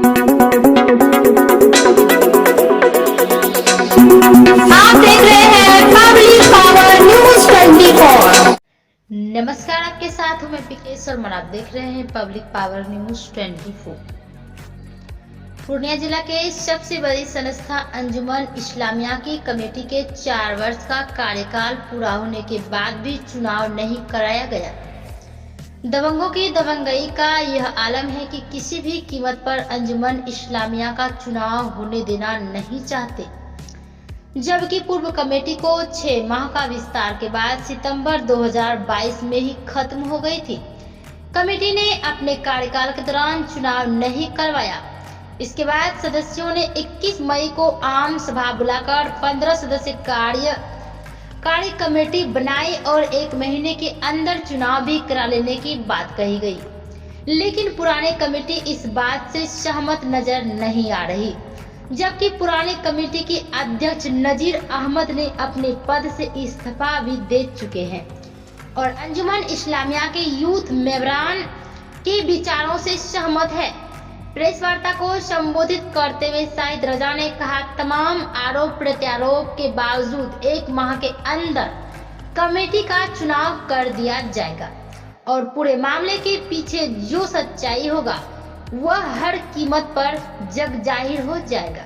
आप देख रहे हैं पब्लिक पावर न्यूज 24। नमस्कार, आपके साथ हूं मैं पीके शर्मा। आप देख रहे हैं पब्लिक पावर न्यूज 24। पूर्णिया जिला के सबसे बड़ी संस्था अंजुमन इस्लामिया की कमेटी के 4 वर्ष का कार्यकाल पूरा होने के बाद भी चुनाव नहीं कराया गया। दबंगों की दबंगई का यह आलम है कि किसी भी कीमत पर अंजुमन इस्लामिया का चुनाव होने देना नहीं चाहते, जबकि पूर्व कमेटी को 6 माह का विस्तार के बाद सितंबर 2022 में ही खत्म हो गई थी। कमेटी ने अपने कार्यकाल के दौरान चुनाव नहीं करवाया। इसके बाद सदस्यों ने 21 मई को आम सभा बुलाकर 15 सदस्यीय कार्य कमेटी बनाई और 1 महीने के अंदर चुनाव भी करा लेने की बात कही गई, लेकिन पुरानी कमेटी इस बात से सहमत नजर नहीं आ रही। जबकि पुरानी कमेटी के अध्यक्ष नजीर अहमद ने अपने पद से इस्तीफा भी दे चुके हैं और अंजुमन इस्लामिया के यूथ मेंबरान के विचारों से सहमत है। प्रेस वार्ता को संबोधित करते हुए शाहिद रजा ने कहा, तमाम आरोप प्रत्यारोप के बावजूद 1 माह के अंदर कमेटी का चुनाव कर दिया जाएगा और पूरे मामले के पीछे जो सच्चाई होगा वह हर कीमत पर जग जाहिर हो जाएगा।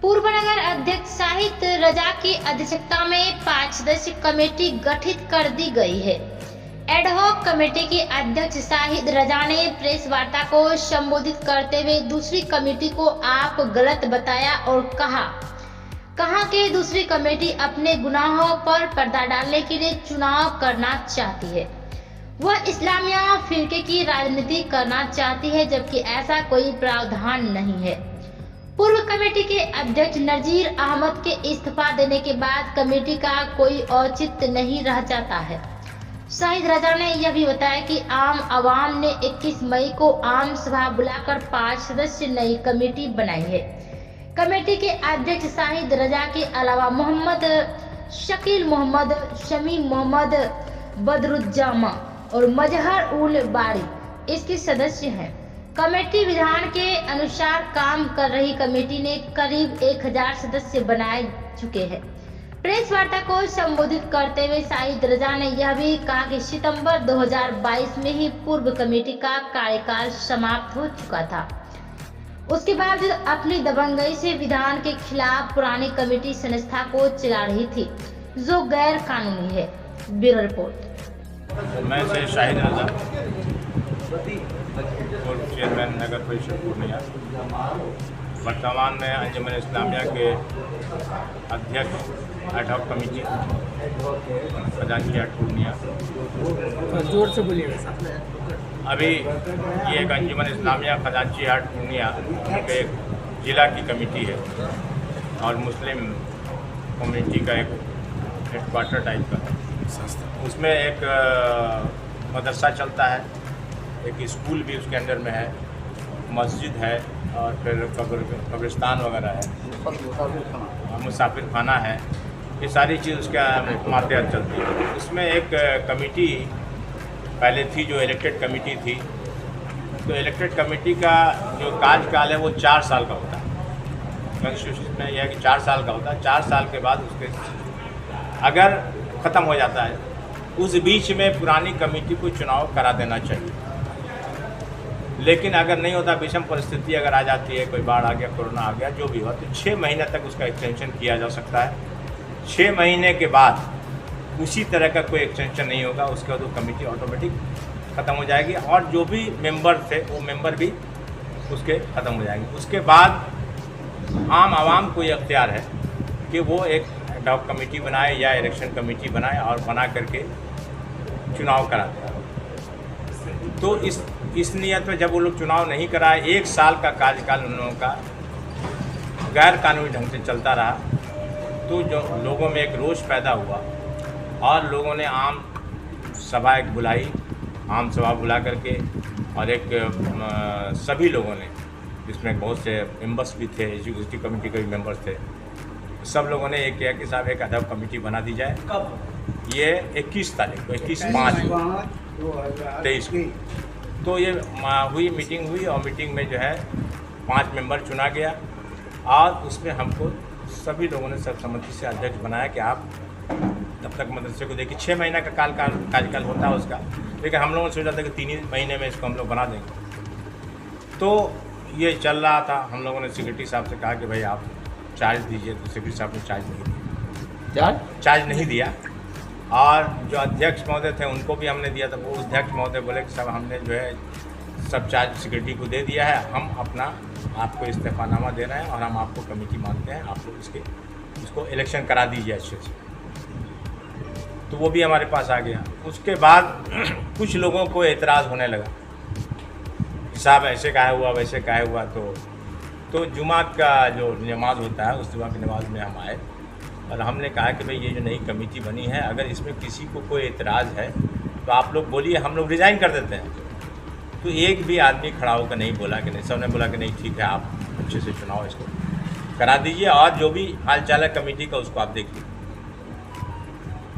पूर्व नगर अध्यक्ष शाहिद रजा की अध्यक्षता में 5 सदस्यीय कमेटी गठित कर दी गई है। एडहॉक कमेटी के अध्यक्ष शाहिद रजा ने प्रेस वार्ता को संबोधित करते हुए दूसरी कमेटी को आप गलत बताया और कहा कि दूसरी कमेटी अपने गुनाहों पर पर्दा डालने के लिए चुनाव करना चाहती है। वह इस्लामिया फिरके की राजनीति करना चाहती है, जबकि ऐसा कोई प्रावधान नहीं है। पूर्व कमेटी के अध्यक्ष नजीर अहमद के इस्तीफा देने के बाद कमेटी का कोई औचित्य नहीं रह जाता है। शाहिद रजा ने यह भी बताया कि आम आवाम ने 21 मई को आम सभा बुलाकर 5 सदस्य नई कमेटी बनाई है। कमेटी के अध्यक्ष शाहिद रजा के अलावा मोहम्मद शकील मोहम्मद, शमीम मोहम्मद, बदरुज्जामा और मजहर उल बारी इसके सदस्य हैं। कमेटी विधान के अनुसार काम कर रही कमेटी ने करीब 1000 सदस्य बनाए चुके हैं। प्रेस वार्ता को संबोधित करते हुए शाहिद रजा ने यह भी कहा कि सितंबर 2022 में ही पूर्व कमेटी का कार्यकाल समाप्त हो चुका था। उसके बाद अपनी दबंगई से विधान के खिलाफ पुरानी कमेटी संस्था को चला रही थी, जो गैर कानूनी है। Bureau report. मैं से शाहिद रजा, पूर्व चेयरमैन नगर परिषद पूर्णिया, वर्तमान में अंजुमन इस्लामिया के अध्यक्ष एडहॉक कमेटी खजांची हाट पूर्णिया। जोर से बोलिएगा। अभी ये एक अंजुमन इस्लामिया खजांची हाट पूर्णिया के एक जिला की कमेटी है और मुस्लिम कम्युनिटी का एक हेडक्वार्टर टाइप का है। उसमें एक मदरसा चलता है, एक स्कूल भी उसके अंदर में है, मस्जिद है और फिर कब्रिस्तान वगैरह है, मुसाफिर खाना है। ये सारी चीज़ उसके मातहत चलती है। इसमें एक कमेटी पहले थी जो इलेक्टेड कमेटी थी, तो इलेक्टेड कमेटी का जो कार्यकाल है वो 4 साल का होता है। कॉन्स्टिट्यूशन में यह है कि 4 साल का होता है। 4 साल के बाद उसके अगर ख़त्म हो जाता है, उस बीच में पुरानी कमेटी को चुनाव करा देना चाहिए। लेकिन अगर नहीं होता, विषम परिस्थिति अगर आ जाती है, कोई बाढ़ आ गया, कोरोना आ गया, जो भी हुआ, तो 6 महीने तक उसका एक्सटेंशन किया जा सकता है। 6 महीने के बाद उसी तरह का कोई एक्सटेंशन नहीं होगा, उसके बाद वो कमेटी ऑटोमेटिक ख़त्म हो जाएगी और जो भी मेंबर थे वो मेंबर भी उसके ख़त्म हो जाएंगे। उसके बाद आम आवाम को ये अख्तियार है कि वो एक एडहॉक कमेटी बनाए या इलेक्शन कमेटी बनाए और बना करके चुनाव कराते हैं। तो इस नियत में जब वो लोग चुनाव नहीं कराए, 1 साल का कार्यकाल उन लोगों का गैर कानूनी ढंग से चलता रहा, तो जो लोगों में एक रोष पैदा हुआ और लोगों ने आम सभा एक बुलाई, आम सभा बुला करके और एक सभी लोगों ने, जिसमें बहुत से मेंबर्स भी थे, एग्जीक्यूटिव कमेटी के भी मेंबर्स थे, सब लोगों ने ये किया कि साहब एक एडहॉक कमेटी बना दी जाए। कब? ये 21 तारीख को, 21/5/23 को। तो ये मीटिंग हुई और मीटिंग में जो है 5 मेंबर चुना गया और उसमें हमको सभी लोगों ने सर्वसम्मति से अध्यक्ष बनाया कि आप तब तक मदरसे को देखिए। 6 महीना का कार्यकाल होता है उसका, लेकिन हम लोगों ने सोचा था कि 3 ही महीने में इसको हम लोग बना देंगे। तो ये चल रहा था। हम लोगों ने सेक्रेटरी साहब से कहा कि भाई आप चार्ज दीजिए, तो सेक्रेटरी साहब ने चार्ज नहीं दिया। और जो अध्यक्ष महोदय थे उनको भी हमने दिया था। वो अध्यक्ष महोदय बोले कि साहब हमने जो है सब चार्ज सेक्रेटरी को दे दिया है, हम अपना आपको इस्तीफानामा दे रहे हैं और हम आपको कमेटी मानते हैं, आप लोग उसको इलेक्शन करा दीजिए अच्छे से। तो वो भी हमारे पास आ गया। उसके बाद कुछ लोगों को एतराज़ होने लगा, साहब ऐसे काहे हुआ, वैसे काहे हुआ। तो जुमा का जो नमाज होता है उस जुमा की नमाज में हम आए और हमने कहा कि भाई ये जो नई कमेटी बनी है, अगर इसमें किसी को कोई एतराज़ है तो आप लोग बोलिए, हम लोग रिज़ाइन कर देते हैं। तो एक भी आदमी खड़ा होकर नहीं बोला कि नहीं, सबने बोला कि नहीं ठीक है, आप अच्छे से चुनाव इसको करा दीजिए और जो भी हाल चाल है कमेटी का उसको आप देखिए।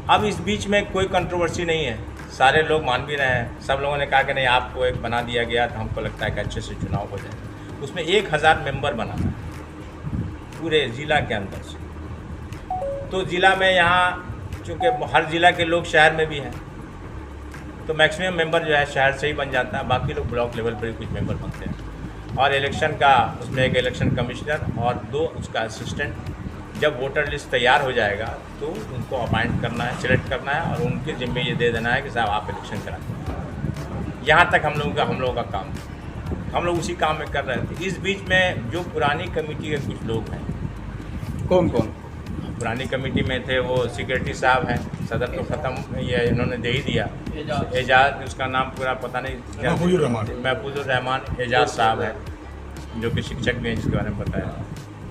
अब इस बीच में कोई कंट्रोवर्सी नहीं है, सारे लोग मान भी रहे हैं। सब लोगों ने कहा कि नहीं आपको एक बना दिया गया, तो हमको लगता है कि अच्छे से चुनाव हो जाए। उसमें 1000 मेंबर बना पूरे ज़िला के अंदर से। तो ज़िला में यहाँ चूँकि हर ज़िला के लोग शहर में भी हैं, तो मैक्सिमम मेंबर जो है शहर से ही बन जाता है, बाकी लोग ब्लॉक लेवल पर ही कुछ मेंबर बनते हैं। और इलेक्शन का उसमें एक इलेक्शन कमिश्नर और 2 उसका असिस्टेंट। जब वोटर लिस्ट तैयार हो जाएगा तो उनको अपॉइंट करना है, सिलेक्ट करना है और उनके जिम्मे ये दे देना है कि साहब आप इलेक्शन करा दें। यहाँ तक हम लोगों का काम था, हम लोग उसी काम में कर रहे थे। इस बीच में जो पुरानी कमेटी के कुछ लोग हैं, कौन कौन पुरानी कमेटी में थे, वो सेक्रेटरी साहब हैं, सदर तो ख़त्म ये इन्होंने दे ही दिया, एजाज, उसका नाम पूरा पता नहीं, महफूजुर रहमान एजाज साहब है, जो कि शिक्षक भी हैं जिसके बारे में बताया।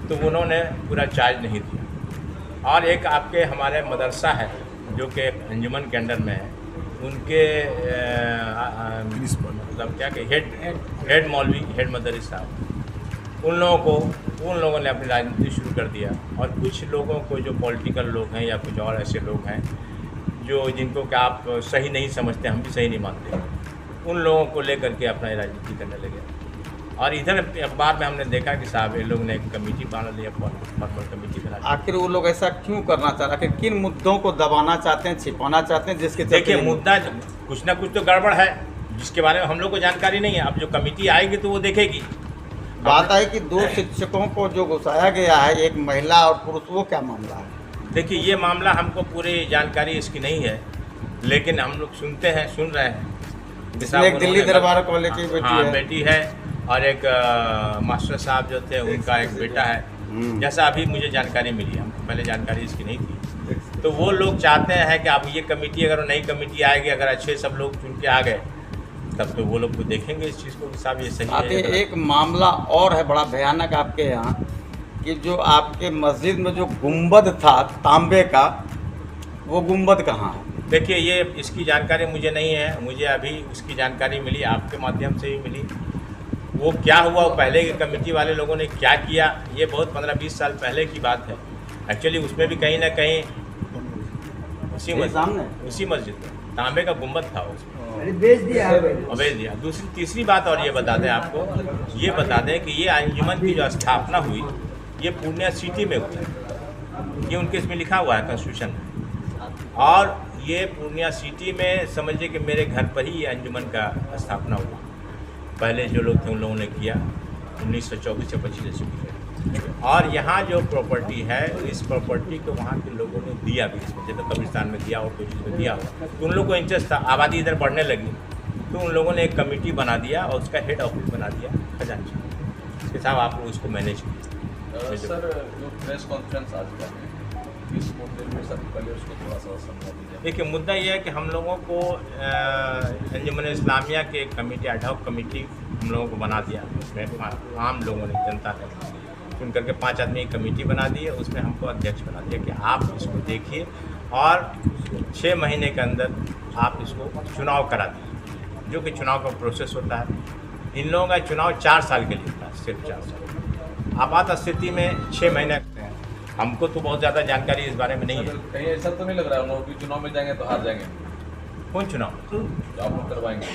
तो उन्होंने पूरा चार्ज नहीं दिया। और एक आपके हमारे मदरसा है जो कि अंजुमन के अंडर में है, उनके मतलब क्या कि हेड मौलवी, हेड मदरस साहब, उन लोगों ने अपनी राजनीति शुरू कर दिया। और कुछ लोगों को जो पॉलिटिकल लोग हैं या कुछ और ऐसे लोग हैं जो जिनको कि आप सही नहीं समझते, हम भी सही नहीं मानते, उन लोगों को लेकर के अपना राजनीति करने लगे। और इधर अखबार में हमने देखा कि साहब ये लोग ने एक कमेटी बना लिया, फॉर्मल कमेटी बना। आखिर वो लोग ऐसा क्यों करना चाह रहे हैं? किन मुद्दों को दबाना चाहते हैं, छिपाना चाहते हैं, जिसके देखिए मुद्दा कुछ ना कुछ तो गड़बड़ है जिसके बारे में हम लोग को जानकारी नहीं है। अब जो कमेटी आएगी तो वो देखेगी। बात है कि 2 शिक्षकों को जो घुसाया गया है, एक महिला और पुरुष, वो क्या मामला है? देखिए ये मामला हमको पूरी जानकारी इसकी नहीं है, लेकिन हम लोग सुन रहे हैं। जिसमें एक दिल्ली दरबार कॉलेज की बेटी है और एक मास्टर साहब जो थे उनका एक बेटा है, जैसा अभी मुझे जानकारी मिली है, हमको पहले जानकारी इसकी नहीं थी। तो वो लोग चाहते हैं कि अब ये कमेटी, अगर नई कमेटी आएगी, अगर अच्छे सब लोग चुन के आ गए, तब तो वो लोग तो देखेंगे इस चीज़ को, साहब ये सही है। एक मामला और है बड़ा भयानक आपके यहाँ, कि जो आपके मस्जिद में जो गुंबद था तांबे का, वो गुंबद कहाँ है? देखिए ये इसकी जानकारी मुझे नहीं है, मुझे अभी उसकी जानकारी मिली, आपके माध्यम से ही मिली। वो क्या हुआ, पहले के कमेटी वाले लोगों ने क्या किया, ये बहुत 15-20 साल पहले की बात है। एक्चुअली उसमें भी कहीं ना कहीं उसी मस्जिद में तांबे का गुंबद था, उसमें बेच दिया। तीसरी बात और ये बता दें आपको, ये बता दें कि ये अंजुमन की जो स्थापना हुई ये पूर्णिया सिटी में हुई, ये उनके इसमें लिखा हुआ है कॉन्स्टिट्यूशन में। और ये पूर्णिया सिटी में समझिए कि मेरे घर पर ही ये अंजुमन का स्थापना हुआ। पहले जो लोग थे उन लोगों ने किया 1924 या 25 ईस्वी में। और यहाँ जो प्रॉपर्टी है, इस प्रॉपर्टी को वहाँ के लोगों ने दिया भी, जैसे कब्रिस्तान में दिया और कोई चीज़ में दिया हुआ, तो उन लोगों को इंटरेस्ट था। आबादी इधर बढ़ने लगी तो उन लोगों ने एक कमेटी बना दिया और उसका हेड ऑफिस बना दिया खजांची, इसके साथ आप लोग उसको मैनेज कीजिए। सर जो प्रेस कॉन्फ्रेंस आज का है, इस मुद्दे में सर पहले उसको थोड़ा सा समझा दीजिए। देखिए मुद्दा ये है कि हम लोगों को अंजुमन इस्लामिया के कमेटी, एडहॉक कमेटी हम लोगों को बना दिया। उसमें आम लोगों ने, जनता ने चुन करके 5 आदमी की कमेटी बना दी है, उसमें हमको अध्यक्ष बना दिया कि आप इसको देखिए और 6 महीने के अंदर आप इसको चुनाव करा दीजिए, जो कि चुनाव का प्रोसेस होता है। इन लोगों का चुनाव 4 साल के लिए होता है, सिर्फ 4 साल। आपात स्थिति में 6 महीने। हमको तो बहुत ज़्यादा जानकारी इस बारे में नहीं है। कहीं ऐसा तो नहीं लग रहा है लोग कि चुनाव में जाएंगे तो हार जाएंगे? कौन चुनाव? जो आप लोग करवाएंगे,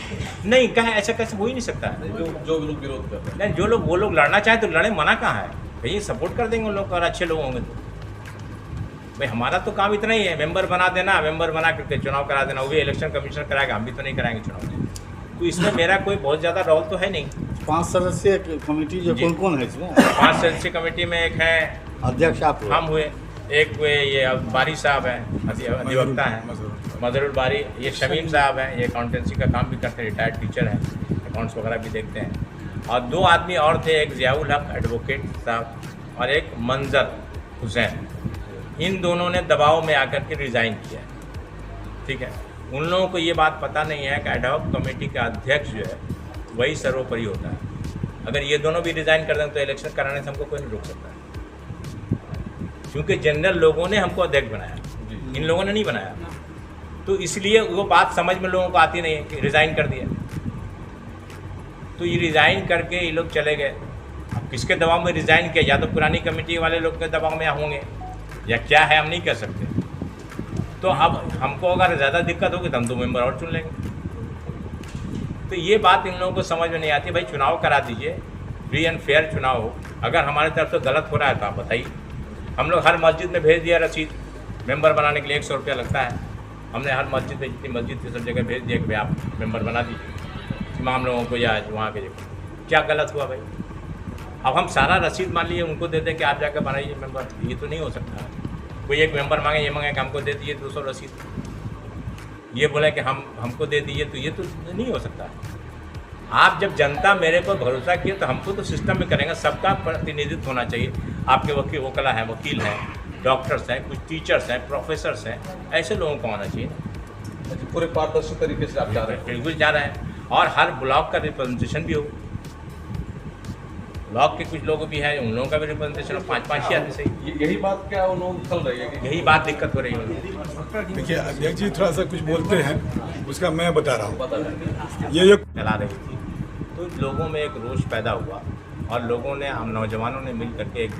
नहीं, कहा ऐसा कैसे हो ही नहीं सकता है। जो लोग विरोध कर रहे हैं। नहीं, जो लोग वो लोग लड़ना चाहें तो लड़े, मना कहाँ है भाई, सपोर्ट कर देंगे उन लोग, और अच्छे लोग होंगे तो। भाई हमारा तो काम इतना ही है, मेंबर बना देना, मेंबर बना करके चुनाव करा देना, वो भी इलेक्शन कमीशन कराएगा, हम भी तो नहीं कराएंगे चुनाव। तो इसमें मेरा कोई बहुत ज़्यादा रोल तो है नहीं। 5 सदस्यीय कमेटी जो जी। कौन कौन है इसमें? 5 सदस्यीय कमेटी में एक है अध्यक्ष आप हम हुए, एक हुए ये बारी साहब हैं, अधिवक्ता हैं मजरुल बारी, ये शमीम साहब हैं, ये अकाउंटेंसी का काम भी करते हैं, रिटायर्ड टीचर हैं, अकाउंट्स वगैरह भी देखते हैं। और 2 आदमी और थे, एक ज़ियाउल हक एडवोकेट साहब और एक मंजर हुसैन। इन दोनों ने दबाव में आकर के रिज़ाइन किया, ठीक है। उन लोगों को ये बात पता नहीं है कि एडहॉक कमेटी का अध्यक्ष जो है वही सर्वोपरि होता है। अगर ये दोनों भी रिज़ाइन कर दें तो इलेक्शन कराने से हमको कोई नहीं रोक सकता है, क्योंकि जनरल लोगों ने हमको अध्यक्ष बनाया, इन लोगों ने नहीं बनाया। तो इसलिए वो बात समझ में लोगों को आती नहीं है कि रिज़ाइन कर दिया, तो ये रिज़ाइन करके ये लोग चले गए। अब किसके दबाव में रिज़ाइन किया, या तो पुरानी कमेटी वाले लोग के दबाव में होंगे या क्या है, हम नहीं कह सकते। तो अब हमको अगर ज़्यादा दिक्कत होगी तो हम 2 मेंबर और चुन लेंगे। तो ये बात इन लोगों को समझ में नहीं आती। भाई चुनाव करा दीजिए, फ्री एंड फेयर चुनाव हो। अगर हमारे तरफ से गलत हो रहा है तो आप बताइए। हम लोग हर मस्जिद में भेज दिया रसीद, मेंबर बनाने के लिए 100 रुपया लगता है। हमने हर मस्जिद में, जितनी मस्जिद थी सब जगह भेज दिया कि भाई आप मेंबर बना दीजिए इमाम लोगों को या वहाँ के। क्या गलत हुआ भाई? अब हम सारा रसीद मान लीजिए उनको दे दें कि आप जाकर बनाइए मेंबर, ये तो नहीं हो सकता। कोई एक मेंबर मांगे, ये मांगे कि हमको दे दीजिए 200 रसीद, ये बोले कि हमको दे दीजिए, तो ये तो नहीं हो सकता। आप जब जनता मेरे पर भरोसा किए तो हमको तो सिस्टम में करेंगे। सबका प्रतिनिधित्व होना चाहिए। आपके वकील हैं, वकील हैं, डॉक्टर्स हैं, कुछ टीचर्स हैं, प्रोफेसर्स हैं, ऐसे लोगों को आना चाहिए। अच्छा, पूरे पारदर्शी तरीके से आप जा रहे हैं। बिल्कुल जा रहे हैं, और हर ब्लॉक का रिप्रेजेंटेशन भी हो। ब्लॉक के कुछ लोग भी हैं, उन लोगों का भी रिप्रेजेंटेशन हो, 5-5 ही आदमी सही। यही बात क्या उन लोगों को खल रही है कि यही बात दिक्कत हो रही है। देखिए अध्यक्ष जी थोड़ा सा कुछ बोलते हैं, उसका मैं बता रहा हूँ। पता है ये जो चला रही थी तो लोगों में एक रोष पैदा हुआ, और लोगों ने, हम नौजवानों ने मिल करके एक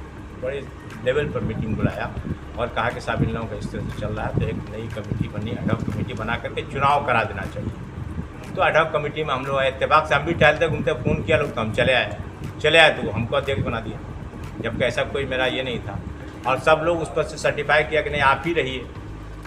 बड़े लेवल पर मीटिंग बुलाया और कहा कि साहब इन लोगों का इस तरह से चल रहा है, तो एक नई कमेटी बनी, एडहॉक कमेटी बना करके चुनाव करा देना चाहिए। तो एडहॉक कमेटी में हम लोग आए, इत्तेफाक से हम भी टहलते घूमते फ़ोन किया लोग, तो हम चले आए तो हमको अध्यक्ष बना दिया, जबकि ऐसा कोई मेरा ये नहीं था। और सब लोग उस पर से सर्टिफाई किया कि नहीं आप ही रहिए,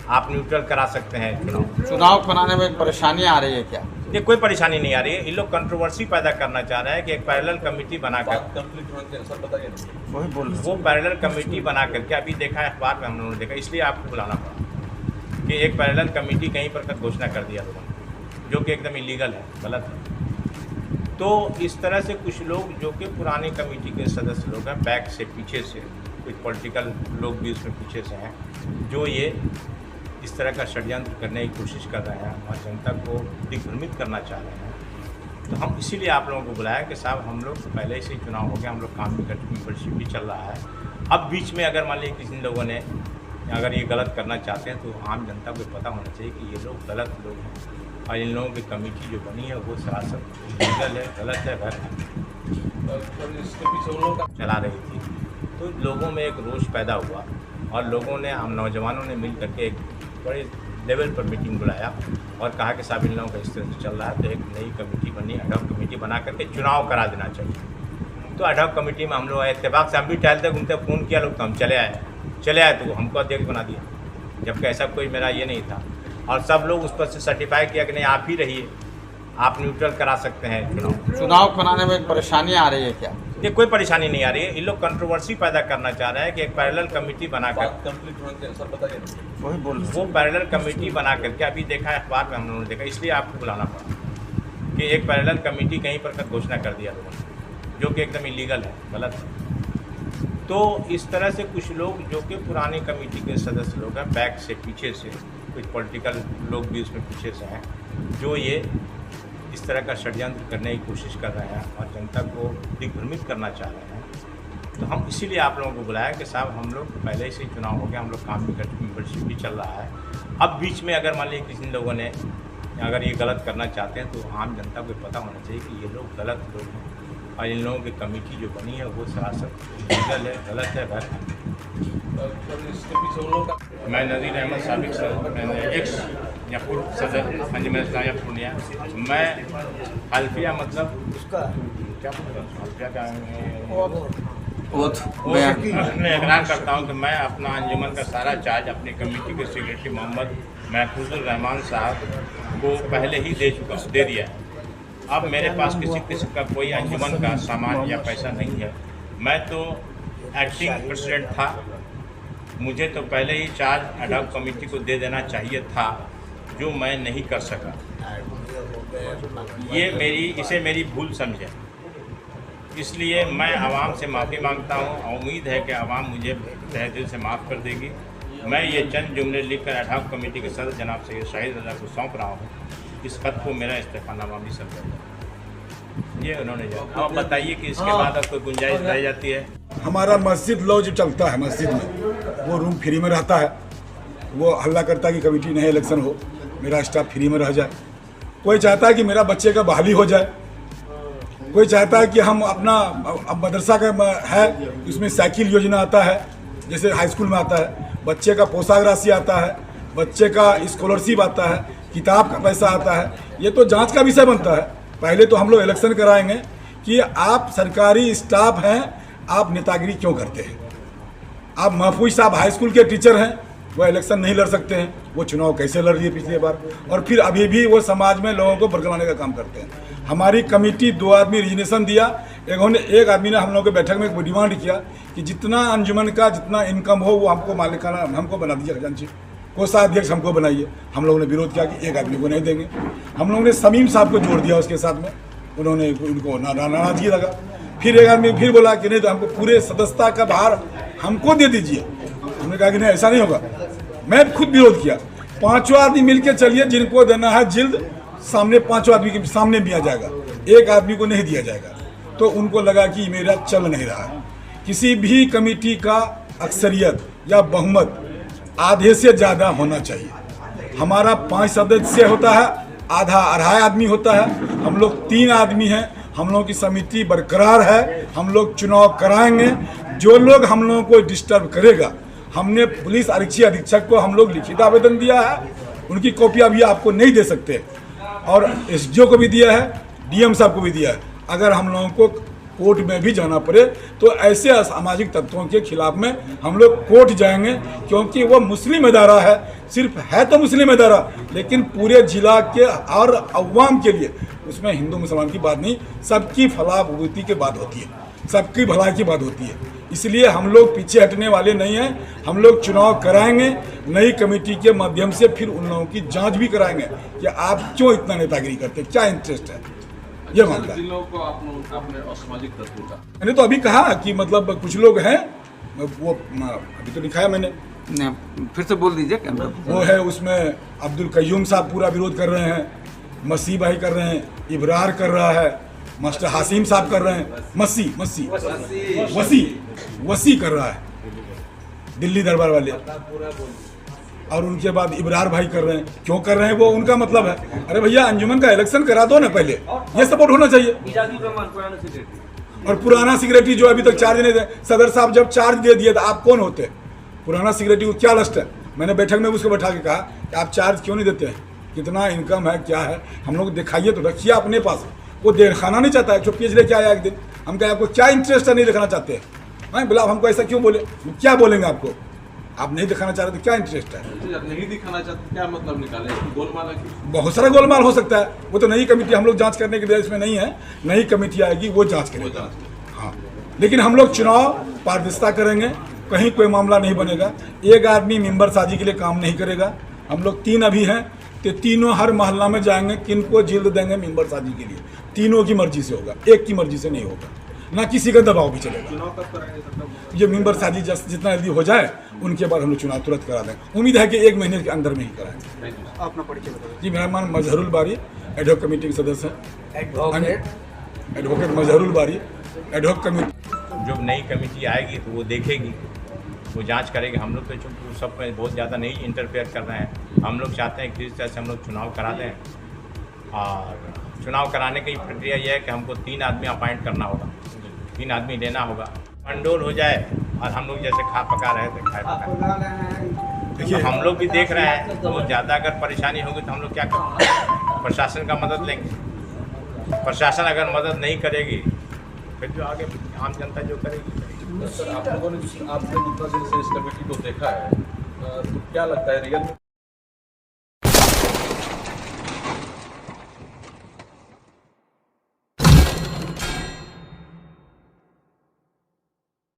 आप न्यूट्रल करा सकते हैं चुनाव। चुनाव कराने में परेशानियाँ आ रही है क्या? ये कोई परेशानी नहीं आ रही है। ये लोग कंट्रोवर्सी पैदा करना चाह रहे हैं कि एक पैरेलल कमेटी बनाकर, बात कंप्लीट होने के सर बताइए ना। वही बोल रहे वो पैरेलल कमेटी बना करके, अभी देखा है अखबार में हम लोगों ने देखा, इसलिए आपको बुलाना पड़ा कि एक पैरेलल कमेटी कहीं पर घोषणा कर दिया लोगों ने, जो कि एकदम इलीगल है, गलत है। तो इस तरह से कुछ लोग जो कि पुरानी कमेटी के सदस्य लोग हैं, बैक से, पीछे से, कुछ पॉलिटिकल लोग भी उसमें पीछे से हैं, जो ये इस तरह का षड्यंत्र करने की कोशिश कर रहे हैं और जनता को दिग्भ्रमित करना चाह रहे हैं। तो हम इसीलिए आप लोगों को बुलाया कि साहब हम लोग पहले से ही चुनाव हो गया, हम लोग काम भी कर चुके, मेंबरशिप भी चल रहा है। अब बीच में अगर मान लीजिए किसी लोगों ने अगर ये गलत करना चाहते हैं तो आम जनता को पता होना चाहिए कि ये लोग गलत लोग हैं, और इन लोगों की कमेटी जो बनी है वो सरासर लीगल है, गलत है, गैर इसके पीछे उन लोगों का चला रही थी। तो लोगों में एक रोष पैदा हुआ, और लोगों ने, हम नौजवानों ने मिल करके एक बड़े लेवल पर मीटिंग बुलाया और कहा कि साहब इन लोगों का इस तरह से चल रहा है, तो एक नई कमेटी बनी, एडहॉक कमेटी बना करके चुनाव करा देना चाहिए। तो एडहॉक कमेटी में हम लोग आए, इत्तेफाक से हम भी टहलते घूमते फ़ोन किया लोग, तो हम चले आए तो हमको अध्यक्ष बना दिया, जबकि ऐसा कोई मेरा ये नहीं था। और सब लोग उस पर से सर्टिफाई किया कि नहीं आप ही रहिए, आप न्यूट्रल करा सकते हैं चुनाव। चुनाव कराने में परेशानियाँ आ रही है क्या? ये कोई परेशानी नहीं आ रही है। ये लोग कंट्रोवर्सी पैदा करना चाह रहे हैं कि एक पैरेलल कमेटी बनाकर, बात कंप्लीट होने के सर बताइए ना। वही बोल रहे वो पैरेलल कमेटी बना करके, अभी देखा है अखबार में हम लोगों ने देखा, इसलिए आपको बुलाना पड़ा कि एक पैरेलल कमेटी कहीं पर घोषणा कर दिया लोगों ने, जो कि एकदम इलीगल है, गलत है। तो इस तरह से कुछ लोग जो कि पुरानी कमेटी के सदस्य लोग हैं, बैक से, पीछे से, कुछ पॉलिटिकल लोग भी उसमें पीछे से हैं, जो ये इस तरह का षड्यंत्र करने की कोशिश कर रहे हैं और जनता को दिग्भ्रमित करना चाह रहे हैं। तो हम इसीलिए आप लोगों को बुलाया कि साहब हम लोग पहले से ही चुनाव हो गया, हम लोग काम भी कर चुके, मेंबरशिप भी चल रहा है। अब बीच में अगर मान लीजिए किसी लोगों ने अगर ये गलत करना चाहते हैं तो आम जनता को पता होना चाहिए कि ये लोग गलत लोग हैं, और इन लोगों की कमेटी जो बनी है वो सरासर लीगल है, गलत है, गैर। इसके पीछे उन लोगों का मैं नज़ीर अहमद साबिक सर, मैंने एक्स या पूर्व सदर अंजुमन इस्लामिया पूर्णिया। मैं हल्फिया मतलब उसका क्या हल्फिया का मैं ऐलान करता हूं कि मैं अपना अंजुमन का सारा चार्ज अपनी कमेटी के सेक्रेटरी मोहम्मद महफूजुर रहमान साहब को पहले ही दे दिया है। अब मेरे पास किसी किस्म का कोई अंजुमन का सामान या पैसा नहीं है। मैं तो एक्टिंग प्रेसिडेंट था, मुझे तो पहले ही चार्ज एडहॉक कमेटी को दे देना चाहिए था, जो मैं नहीं कर सका। इसे मेरी भूल समझे, इसलिए मैं आवाम से माफ़ी मांगता हूं और उम्मीद है कि आवाम मुझे तहे दिल से माफ़ कर देगी। मैं ये चंद जुमले लिखकर एडहॉक कमेटी के सदस्य जनाब सैयद शाहिद रज़ा को सौंप रहा हूँ। इस खत को मेरा इस्तीफ़ानामा भी समझा। ये उन्होंने अब बताइए कि इसके बाद अब कोई गुंजाइश रह जाती है। हमारा मस्जिद लॉ जो चलता है, मस्जिद में वो रूम फ्री में रहता है। वो हल्ला करता है कि कमेटी नहीं इलेक्शन हो, मेरा स्टाफ फ्री में रह जाए। कोई चाहता है कि मेरा बच्चे का बहाली हो जाए, कोई चाहता है कि हम अपना अब मदरसा का है उसमें साइकिल योजना आता है, जैसे हाई स्कूल में आता है, बच्चे का पोशाक राशि आता है, बच्चे का स्कॉलरशिप आता है, किताब का पैसा आता है। ये तो जांच का विषय बनता है। पहले तो हम लोग इलेक्शन कराएंगे कि आप सरकारी स्टाफ हैं, आप नेतागिरी क्यों करते हैं। आप महफूज साहब हाई स्कूल के टीचर हैं, वो इलेक्शन नहीं लड़ सकते हैं, वो चुनाव कैसे लड़ रही है पिछली बार, और फिर अभी भी वो समाज में लोगों को बरगलाने का काम करते हैं। हमारी कमेटी 2 आदमी रिजनेशन दिया, एक आदमी ने हम लोगों के बैठक में एक डिमांड किया कि जितना अंजुमन का जितना इनकम हो वो हमको मालिकाना हमको बना दीजिए, खजांची कोषाध्यक्ष हमको बनाइए। हम लोगों ने विरोध किया कि एक आदमी को नहीं देंगे। हम लोगों ने समीम साहब को जोड़ दिया उसके साथ में, उन्होंने उनको नाराजगी लगा। फिर एक आदमी फिर बोला कि नहीं तो हमको पूरे सदस्यता का भार हमको दे दीजिए। हमने कहा कि नहीं ऐसा नहीं होगा। मैं खुद विरोध किया। 5 आदमी मिलकर चलिए, जिनको देना है जिल्द सामने 5 आदमी के सामने दिया जाएगा, एक आदमी को नहीं दिया जाएगा। तो उनको लगा कि मेरा चल नहीं रहा है। किसी भी कमेटी का अक्सरियत या बहुमत आधे से ज़्यादा होना चाहिए। हमारा 5 सदस्य होता है, आधा अढ़ाई आदमी होता है, हम लोग 3 आदमी हैं। हम लोगों की समिति बरकरार है, हम लोग चुनाव कराएंगे। जो लोग हम लोगों को डिस्टर्ब करेगा, हमने पुलिस आरक्षी अधीक्षक को हम लोग लिखित आवेदन दिया है, उनकी कॉपी अभी आपको नहीं दे सकते, और एसडीओ को भी दिया है, डीएम साहब को भी दिया है। अगर हम लोगों को कोर्ट में भी जाना पड़े तो ऐसे असामाजिक तत्वों के खिलाफ में हम लोग कोर्ट जाएंगे, क्योंकि वो मुस्लिम इदारा है। सिर्फ है तो मुस्लिम इदारा, लेकिन पूरे जिला के और अवाम के लिए उसमें हिंदू मुसलमान की बात नहीं, सबकी फलाह बहबूदी की बात होती है, सबकी भलाई की बात होती है। इसलिए हम लोग पीछे हटने वाले नहीं हैं। हम लोग चुनाव कराएंगे नई कमेटी के माध्यम से, फिर उन लोगों की जांच भी कराएंगे कि आप क्यों इतना नेतागिरी करते हैं, क्या इंटरेस्ट है, ये मामला है। को आपने असामाजिक तत्वों का मैंने तो अभी कहा कि मतलब कुछ लोग हैं, वो अभी तो लिखा है मैंने, फिर से बोल दीजिए क्या वो है उसमें अब्दुल कयूम साहब पूरा विरोध कर रहे हैं, मसीह भाई कर रहे हैं, इब्रार कर रहा है, मास्टर हासिम साहब कर रहे हैं, वसी कर रहा है, दिल्ली दरबार वाले, और उनके बाद इब्रार भाई कर रहे हैं। क्यों कर रहे हैं वो उनका मतलब है। अरे भैया अंजुमन का इलेक्शन करा दो ना पहले, ये सपोर्ट होना चाहिए। और पुराना सेक्रेटरी जो अभी तक चार्ज नहीं दे, सदर साहब जब चार्ज दे दिए तो आप कौन होते? पुराना सेक्रेटरी को क्या लस्ट है? मैंने बैठक में उसको बैठा के कहा कि आप चार्ज क्यों नहीं देते हैं, कितना इनकम है, क्या है, हम लोग दिखाइए तो रखिए अपने पास। वो दिखाना नहीं चाहता है, जो पेज लेके आया एक दिन, हम कहे आपको क्या इंटरेस्ट है, नहीं दिखाना चाहते हैं। हाँ बोला हमको ऐसा क्यों बोले, क्या बोलेंगे आपको, आप नहीं दिखाना चाह रहे तो क्या इंटरेस्ट है? नहीं दिखाना चाहते क्या मतलब निकाले, गोलमाल है? बहुत सारा गोलमाल हो सकता है। वो तो नई कमेटी हम लोग जांच करने के लिए इसमें नहीं है, नई कमेटी आएगी वो जांच करेगी। हाँ, लेकिन हम लोग चुनाव पारदर्शिता करेंगे, कहीं कोई मामला नहीं बनेगा। एक आदमी मेंबर साजी के लिए काम नहीं करेगा। हम लोग 3 अभी हैं, तो तीनों हर मोहल्ला में जाएंगे, किनको जिल्द देंगे मेंबर साजी के लिए, तीनों की मर्जी से होगा, एक की मर्जी से नहीं होगा, ना किसी का दबाव भी चलेगा। ये मेंबर साजी जितना जल्दी हो जाए उनके बाद हम लोग चुनाव तुरंत करा देंगे। उम्मीद है कि 1 महीने के अंदर में ही कराएंगे। अपना परिचय बताइए। जी, मेरा नाम मजहरुल बारी, एडहॉक कमेटी के सदस्य हैं। एडवोकेट मजहरुल बारी, एडहॉक कमेटी। जो नई कमेटी आएगी तो वो देखेगी, वो जांच करेगी। हम लोग तो चूँकि सब में बहुत ज़्यादा नहीं इंटरफेयर कर रहे हैं। हम लोग चाहते हैं कि जिस तरह से हम लोग चुनाव करा दें, और चुनाव कराने की प्रक्रिया यह है कि हमको 3 आदमी अपॉइंट करना होगा, 3 आदमी लेना होगा, मंडोल हो जाए, और हम लोग जैसे खा पका रहे थे खाए पका। देखिए हम लोग भी देख रहे हैं, बहुत ज़्यादा अगर परेशानी होगी तो हम लोग क्या करें? प्रशासन का मदद लेंगे। प्रशासन अगर मदद नहीं करेगी फिर जो आगे आम जनता जो करेगी। सर, आप लोगों ने आपने जितना देर से इस कमेटी को देखा है, तो क्या लगता है रियल